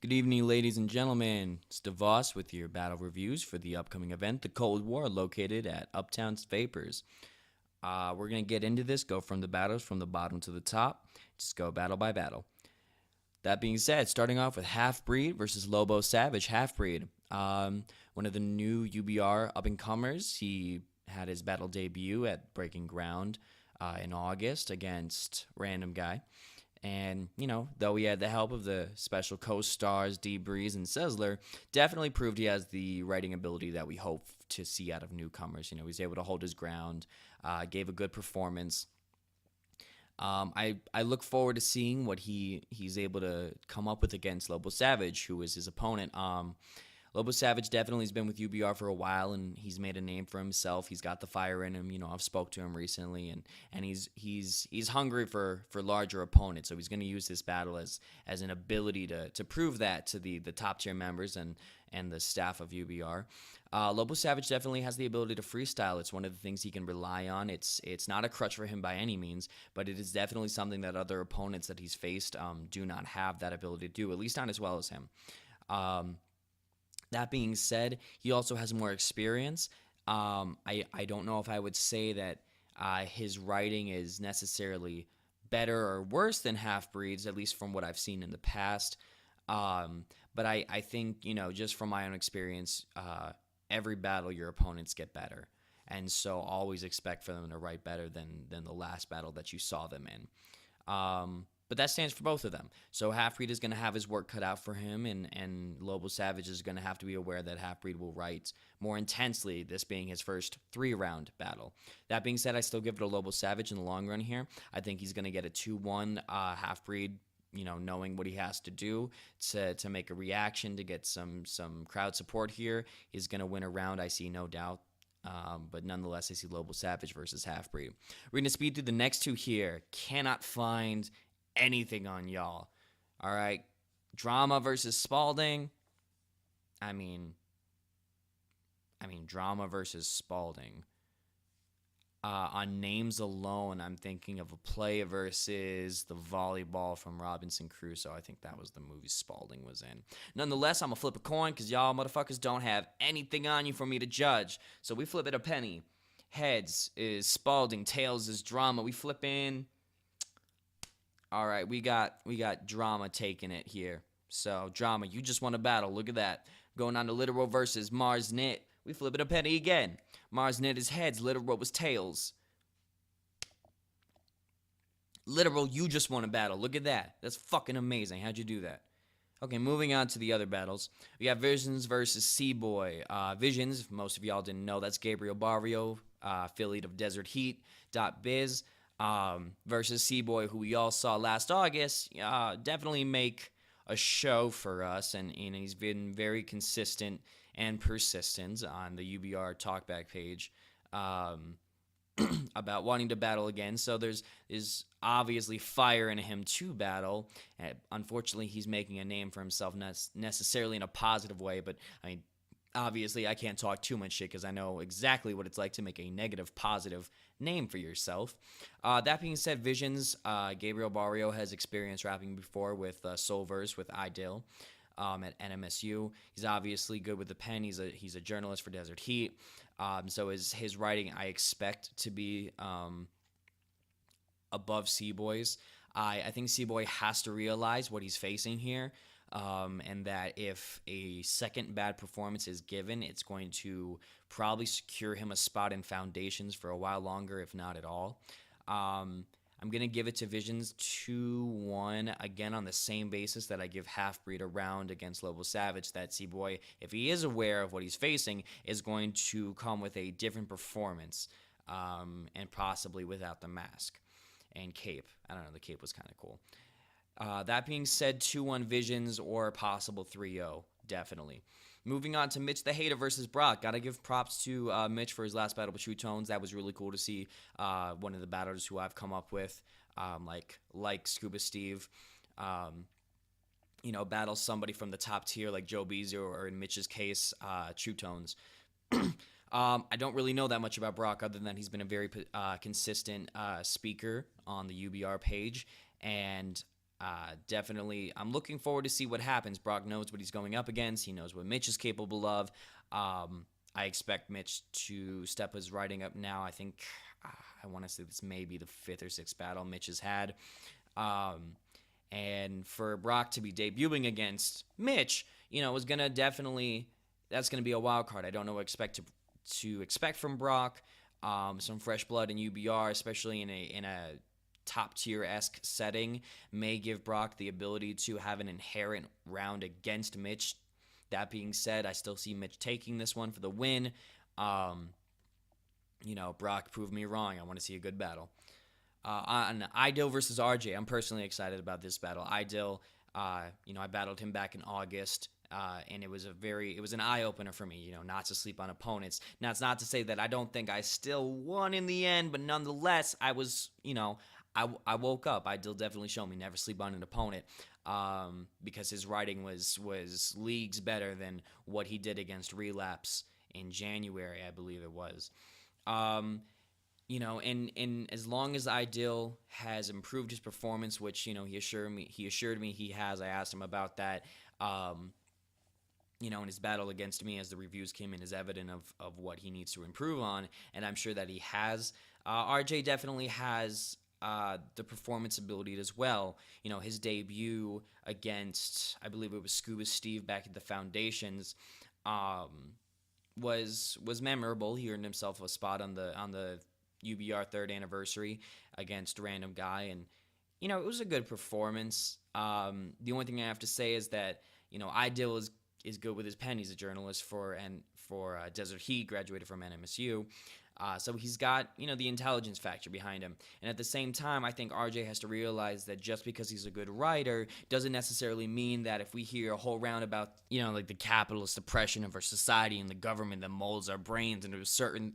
Good evening, ladies and gentlemen. It's Dvos with your battle reviews for the upcoming event, the Cold War, located at Uptown's Vapors. We're going to get into this, go from the battles from the bottom to the top, just go battle by battle. That being said, starting off with Half-Breed versus Lobo Savage. Half-Breed, one of the new UBR up-and-comers. He had his battle debut at Breaking Ground in August against random guy. And, though he had the help of the special co-stars Dvos and Sessler, definitely proved he has the writing ability that we hope to see out of newcomers. He's able to hold his ground, gave a good performance. I look forward to seeing what he's able to come up with against Lobo Savage, who is his opponent. Lobo Savage definitely has been with UBR for a while, and he's made a name for himself. He's got the fire in him. I've spoke to him recently, and he's hungry for larger opponents. So he's going to use this battle as an ability to prove that to the top tier members and the staff of UBR. Lobo Savage definitely has the ability to freestyle. It's one of the things he can rely on. It's not a crutch for him by any means, but it is definitely something that other opponents that he's faced do not have that ability to do, at least not as well as him. That being said, he also has more experience. I don't know if I would say that his writing is necessarily better or worse than Half-Breeds, at least from what I've seen in the past. But I think, just from my own experience, every battle your opponents get better. And so always expect for them to write better than the last battle that you saw them in. But that stands for both of them. So Half-Breed is going to have his work cut out for him, and Lobo Savage is going to have to be aware that Half-Breed will write more intensely, this being his first 3-round battle. That being said, I still give it to Lobo Savage in the long run here. I think he's going to get a 2-1 Half-Breed, knowing what he has to do to make a reaction, to get some crowd support here. He's going to win a round, I see no doubt. But nonetheless, I see Lobo Savage versus Half-Breed. We're going to speed through the next two here. Cannot find anything on y'all. All right. Drama versus Spalding. I mean, Drama versus Spalding. On names alone, I'm thinking of a play versus the volleyball from Robinson Crusoe. I think that was the movie Spalding was in. Nonetheless, I'm going to flip a coin because y'all motherfuckers don't have anything on you for me to judge. So we flip it a penny. Heads is Spalding. Tails is Drama. We flip in. All right, we got Drama taking it here. So, Drama, you just won a battle. Look at that. Going on to Literal versus Mars Knit. We flip it a penny again. Mars Knit is heads. Literal was tails. Literal, you just won a battle. Look at that. That's fucking amazing. How'd you do that? Okay, moving on to the other battles. We got Visions versus Seaboy. Visions, if most of y'all didn't know, that's Gabriel Barrio, affiliate of Desert Heat.biz. Versus Seaboy, who we all saw last August, definitely make a show for us, and he's been very consistent and persistent on the UBR talkback page about wanting to battle again. So there's obviously fire in him to battle. Unfortunately, he's making a name for himself, not necessarily in a positive way, but obviously, I can't talk too much shit because I know exactly what it's like to make a negative, positive name for yourself. That being said, Visions, Gabriel Barrio has experience rapping before with Soulverse, with Ideal at NMSU. He's obviously good with the pen. He's a journalist for Desert Heat. So his writing, I expect to be above Seaboy's. I think Seaboy has to realize what he's facing here. And that if a second bad performance is given, it's going to probably secure him a spot in Foundations for a while longer, if not at all. I'm going to give it to Visions 2-1, again on the same basis that I give Half-Breed a round against Lobo Savage, that Seaboy, if he is aware of what he's facing, is going to come with a different performance, and possibly without the mask and cape. I don't know, the cape was kind of cool. That being said, 2-1 Visions or possible 3-0, definitely. Moving on to Mitch the Hater versus Brock. Gotta give props to Mitch for his last battle with True Tones. That was really cool to see one of the battlers who I've come up with, like Scuba Steve, battle somebody from the top tier like Joe Beezer or in Mitch's case, True Tones. I don't really know that much about Brock other than he's been a very consistent speaker on the UBR page, and Definitely, I'm looking forward to see what happens. Brock knows what he's going up against. He knows what Mitch is capable of. I expect Mitch to step his writing up now. I think I want to say this may be the fifth or sixth battle Mitch has had. And for Brock to be debuting against Mitch, is going to definitely, that's going to be a wild card. I don't know what to expect from Brock. Some fresh blood in UBR, especially in a top tier-esque setting, may give Brock the ability to have an inherent round against Mitch. That being said, I still see Mitch taking this one for the win. Brock proved me wrong. I want to see a good battle. On Idil versus RJ, I'm personally excited about this battle. Idil, I battled him back in August. And it was an eye-opener for me, not to sleep on opponents. Now, it's not to say that I don't think I still won in the end, but nonetheless, I was, I woke up. Idil definitely showed me never sleep on an opponent, because his writing was leagues better than what he did against Relapse in January, I believe it was. And as long as Idil has improved his performance, which, he assured me he has. I asked him about that. In his battle against me, as the reviews came in, is evident of what he needs to improve on, and I'm sure that he has. RJ definitely has the performance ability as well. His debut against, I believe it was Scuba Steve back at the Foundations, was memorable. He earned himself a spot on the UBR 3rd anniversary against Random Guy, and it was a good performance. The only thing I have to say is that Idil is good with his pen. He's a journalist for Desert Heat, graduated from NMSU. So he's got, the intelligence factor behind him. And at the same time, I think RJ has to realize that just because he's a good writer doesn't necessarily mean that if we hear a whole round about, like the capitalist oppression of our society and the government that molds our brains into a certain,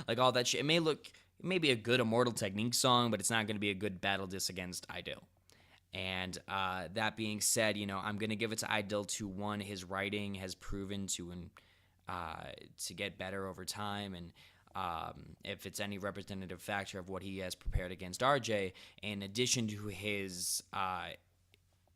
like all that shit, it may be a good Immortal Technique song, but it's not going to be a good battle disc against Idil. And that being said, I'm going to give it to Idil 2-1. His writing has proven to get better over time. And if it's any representative factor of what he has prepared against RJ, in addition to his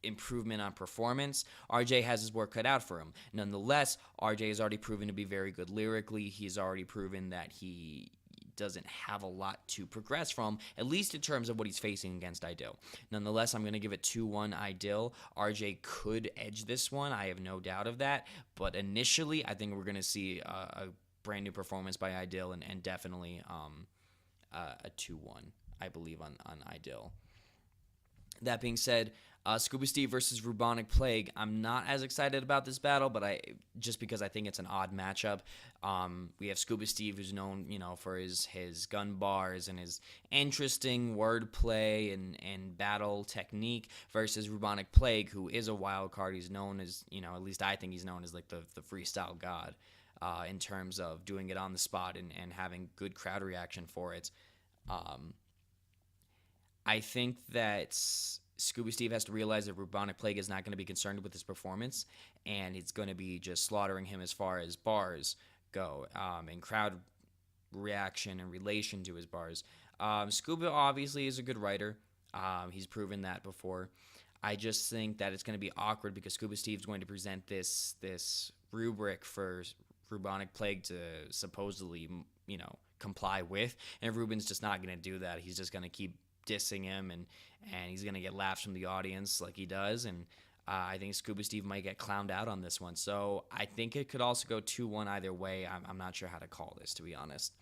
improvement on performance, RJ has his work cut out for him. Nonetheless, RJ has already proven to be very good lyrically. He's already proven that he doesn't have a lot to progress from, at least in terms of what he's facing against Idil. Nonetheless, I'm going to give it 2-1 Idil. RJ could edge this one. I have no doubt of that. But initially, I think we're going to see a brand new performance by Idil, and definitely a 2-1, I believe, on Idil. That being said, Scuba Steve versus Rubonic Plague. I'm not as excited about this battle, but just because I think it's an odd matchup. We have Scuba Steve, who's known, for his gun bars and his interesting wordplay and battle technique, versus Rubonic Plague, who is a wild card. He's known as, at least I think he's known as like the freestyle god, in terms of doing it on the spot and having good crowd reaction for it. I think that Scuba Steve has to realize that Rubonic Plague is not going to be concerned with his performance, and it's going to be just slaughtering him as far as bars go, and crowd reaction in relation to his bars. Scuba obviously is a good writer. He's proven that before. I just think that it's going to be awkward because Scuba Steve's going to present this rubric for Rubonic Plague to supposedly, comply with, and Ruben's just not going to do that. He's just going to keep dissing him, and he's going to get laughs from the audience like he does, and I think Scuba Steve might get clowned out on this one. So I think it could also go 2-1 either way. I'm not sure how to call this, to be honest.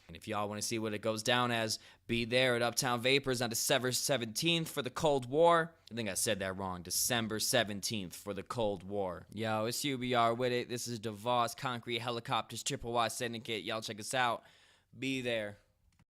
And if y'all want to see what it goes down as, be there at Uptown Vapors on December 17th for the Cold War. I think I said that wrong. December 17th for the Cold War. Yo, it's UBR with it. This is Dvos, Concrete Helicopters, Triple Y Syndicate. Y'all check us out. Be there.